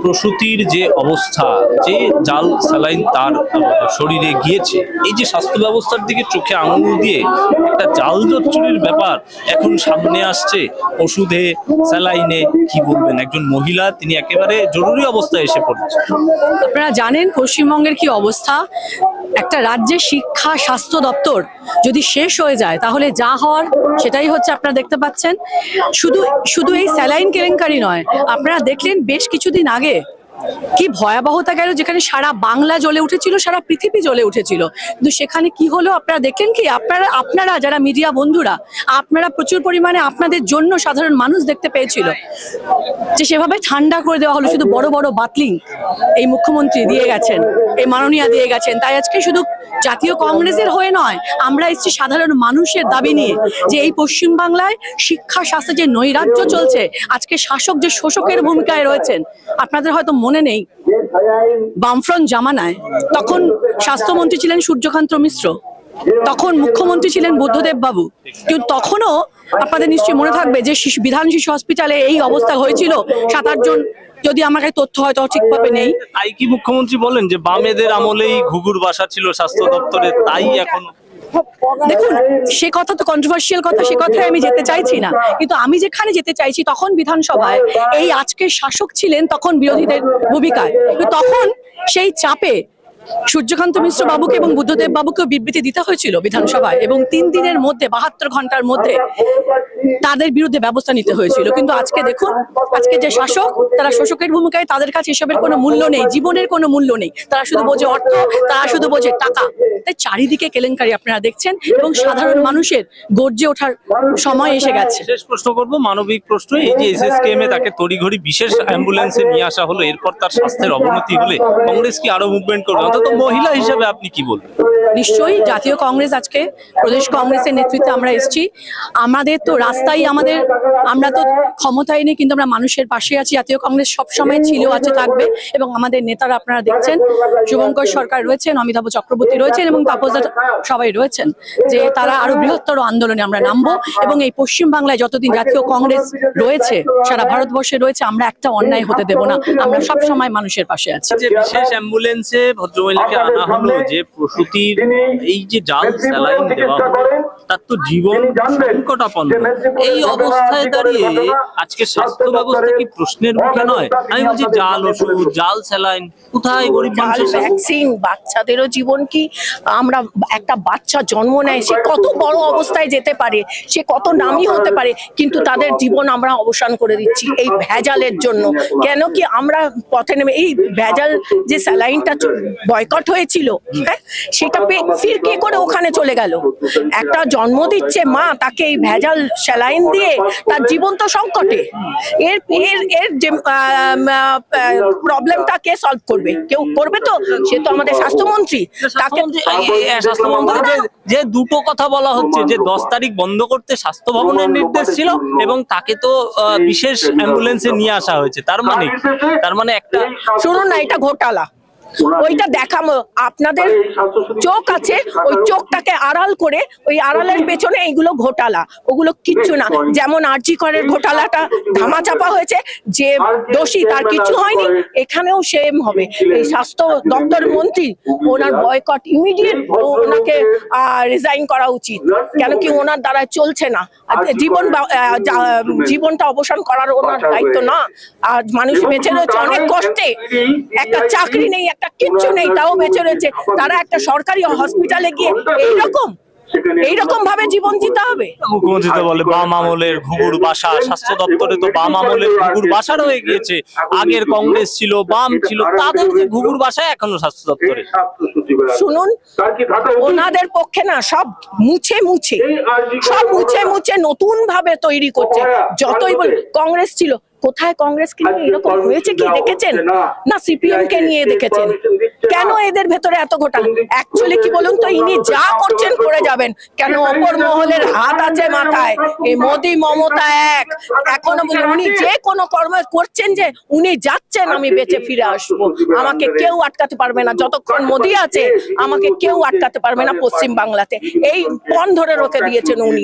প্রসূতির যে অবস্থা, যে জাল স্যালাইন তার শরীরে গিয়েছে, এই যে স্বাস্থ্য ব্যবস্থার দিকে চোখে আঙুল দিয়ে একটা জাল চুরির ব্যাপার এখন সামনে আসছে। ওষুধে, স্যালাইনে, কি বলবেন? একজন মহিলা, তিনি একেবারে জরুরি অবস্থায় এসে পড়েছে। আপনারা জানেন পশ্চিমবঙ্গের কি অবস্থা। একটা রাজ্যের শিক্ষা স্বাস্থ্য দপ্তর যদি শেষ হয়ে যায় তাহলে যা হওয়ার সেটাই হচ্ছে। আপনারা দেখতে পাচ্ছেন শুধু শুধু এই স্যালাইন কেলেঙ্কারি নয়, আপনারা দেখলেন বেশ কিছুদিন আগে কি ভয়াবহতা গেল, যেখানে সারা বাংলা জ্বলে উঠেছিল, সারা পৃথিবী জ্বলে উঠেছিল। কিন্তু সেখানে কি হলো আপনারা দেখলেন কি? আপনারা যারা মিডিয়া বন্ধুরা, আপনারা প্রচুর পরিমাণে আপনাদের জন্য সাধারণ মানুষ দেখতে পেয়েছিল যে সেভাবে ঠান্ডা করে দেওয়া হলো। শুধু বড় বড় বাতলিং এই মুখ্যমন্ত্রী দিয়ে গেছেন, এই মাননীয়া দিয়ে গেছেন। তাই আজকে শুধু জাতীয় কংগ্রেসের হয়ে নয়, আমরা এসেছি সাধারণ মানুষের দাবি নিয়ে যে এই পশ্চিমবাংলায় শিক্ষা স্বাস্থ্যে যে নৈরাজ্য চলছে, আজকে শাসক যে শোষকের ভূমিকায় রয়েছেন। আপনাদের হয়তো মনে নেই, বামফ্রন্ট জামানায় তখন স্বাস্থ্যমন্ত্রী ছিলেন সূর্যকান্ত মিশ্র, তখন মুখ্যমন্ত্রী ছিলেন বুদ্ধদেব বাবু। কিন্তু তখনও আপনাদের নিশ্চয়ই মনে থাকবে যে বিধান শিশু হসপিটালে এই অবস্থা হয়েছিল। 7-8 জন, যদি আমাকে তথ্য হয়তো ঠিকভাবে নেই। তাই কি মুখ্যমন্ত্রী বলেন যে বামেদের আমলেই ঘুঘুর বাসা ছিল স্বাস্থ্য দপ্তরে, তাই এখন? দেখুন, সে কথা তো কন্ট্রোভার্সিয়াল কথা, সে কথায় আমি যেতে চাইছি না। কিন্তু আমি যেখানে যেতে চাইছি, তখন বিধানসভায় এই আজকের শাসক ছিলেন তখন বিরোধীদের ভূমিকায়। তখন সেই চাপে সূর্যকান্ত মিশ্র বাবুকে এবং বুদ্ধদেব বাবুকে বিবৃতি দিতে হয়েছিল বিধানসভায়, এবং 3 দিনের মধ্যে 72 ঘন্টার মধ্যে তাদের বিরুদ্ধে ব্যবস্থা নিতে হয়েছিল। কিন্তু আজকে দেখুন, আজকে যে শাসক, তারা শোষকের ভূমিকায়, তাদের কাছে এসবের কোনো মূল্য নেই, জীবনের কোনো মূল্য নেই। তারা শুধু বোঝে অর্থ, তারা শুধু বোঝে টাকা। তাই চারিদিকে কেলেঙ্কারি আপনারা দেখছেন, এবং সাধারণ মানুষের গর্জে ওঠার সময় এসে গেছে। শেষ প্রশ্ন করবো, মানবিক প্রশ্ন। এই যে এসএসকেএম এ তাকে তড়িঘড়ি বিশেষ অ্যাম্বুলেন্সে নিয়ে আসা হলো, এরপর তার স্বাস্থ্যের অবনতি হলে কংগ্রেস কি আরো মুভমেন্ট করবে? অন্তত মহিলা হিসেবে আপনি কি বলবেন? নিশ্চয়ই জাতীয় কংগ্রেস, আজকে প্রদেশ কংগ্রেসের নেতৃত্বে আমরা এসেছি। আমাদের তো রাস্তায়, আমরা তো ক্ষমতায় নেই, কিন্তু আমরা মানুষের পাশে আছি। জাতীয় কংগ্রেস সবসময় ছিল, আছে, থাকবে। এবং আমাদের নেতারা আপনারা দেখছেন, শুভঙ্কর সরকার রয়েছেন, অমিতাভ চক্রবর্তী রয়েছেন, এবং তাপসদা সবাই রয়েছেন, যে তারা আরো বৃহত্তর আন্দোলনে আমরা নামবো। এবং এই পশ্চিমবাংলায় যতদিন জাতীয় কংগ্রেস রয়েছে, সারা ভারতবর্ষে রয়েছে, আমরা একটা অন্যায় হতে দেব না। আমরা সব সময় মানুষের পাশে আছি। যে বিশেষ অ্যাম্বুলেন্সে ভদ্রমহিলাকে আনা হলো, যে প্রসূতির এই যে জাল স্যালাইন দেওয়া হলো, তার তো জীবন সংকটাপন্ন। এই অবস্থায় দাঁড়িয়ে আজকে স্বাস্থ্য ব্যবস্থা কি প্রশ্নের মুখে নয়? আমি বলছি, জাল ওষুধ, জাল স্যালাইন, কোথায় গরিব মানুষের ভ্যাকসিন? বাচ্চাদেরও জীবন কি? আমরা একটা বাচ্চা জন্ম নেয়, সে কত বড় অবস্থায় যেতে পারে, সে কত নামী হতে পারে, কিন্তু তাদের জীবন আমরা অবসান করে দিচ্ছি এই ভেজালের জন্য। কেন কি আমরা পথে নেমে এই ভেজাল যে স্যালাইনটা বয়কট হয়েছিল, হ্যাঁ, সেটা ফির কে করে ওখানে চলে গেল? একটা জন্ম দিচ্ছে মা, তাকে এই ভেজাল স্যালাইন দিয়ে তার জীবন তো সংকটে। এর এর এর যে প্রবলেমটা কে সলভ করবে? কেউ করবে তো? সে তো আমাদের স্বাস্থ্যমন্ত্রী। তাকে স্বাস্থ্যমন্ত্রী যে দুটো কথা বলা হচ্ছে, যে 10 তারিখ বন্ধ করতে স্বাস্থ্য ভবনের নির্দেশ ছিল, এবং তাকে তো বিশেষ অ্যাম্বুলেন্সে নিয়ে আসা হয়েছে। তার মানে একটা, শুনুন না, এটা ঘোটালা। ওইটা দেখাবো, আপনাদের চোখ আছে, ওই চোখটাকে আড়াল করে, ওই আড়ালের পেছনে এইগুলো ঘোটালা, ওগুলো কিচ্ছু না। যেমন আরজি করের ঘোটালাটা ধামাচাপা হয়েছে, যে দোষী তার কিছু হয়নি, এখানেও সেম হবে। এই স্বাস্থ্য দপ্তর মন্ত্রী, ওনার বয়কট ইমিডিয়েট, ওনাকে রিজাইন করা উচিত। কেন কি ওনার দ্বারা চলছে না। জীবনটা অবসান করার ওনার দায়িত্ব না। আর মানুষ বেঁচে রয়েছে অনেক কষ্টে, একটা চাকরি নেই, একটা কিচ্ছু নেই, তাও বেঁচে রয়েছে। তারা একটা সরকারি হসপিটালে গিয়ে এইরকম ভাবে জীবন দিতে হবে? মুখ্যমন্ত্রী তো বলে বাম আমলের ঘুঘুর বাসা, স্বাস্থ্য দপ্তরে তো বাম আমলের ঘুঘুর বাসা রয়ে গিয়েছে। আগের কংগ্রেস ছিল, বাম ছিল, তাদের যে ঘুঘুর বাসা এখনো স্বাস্থ্য দপ্তরে। শুনুন, ওনাদের পক্ষে না সব মুছে নতুন ভাবে তৈরি করছে। যতই বল কংগ্রেস ছিল, কোথায় কংগ্রেসকে নিয়ে এরকম হয়েছে কি দেখেছেন? না সিপিএম কে নিয়ে দেখেছেন? কেন এদের ভেতরে এত ঘোটালা? অ্যাকচুয়ালি কি বলুন তো, ইনি যা করছেন করে যাবেন। কেন অপর মহলের হাত আছে মাথায়? এই মোদি মমতা এক। এখনো উনি যে কোনো কর্ম করছেন, যে উনি যাচ্ছেন, আমি বেঁচে ফিরে আসবো, আমাকে কেউ আটকাতে পারবে না। যতক্ষণ মোদি আছে, আমাকে কেউ আটকাতে পারবে না পশ্চিম বাংলাতে। এই পণ ধরে রেখে দিয়েছেন উনি।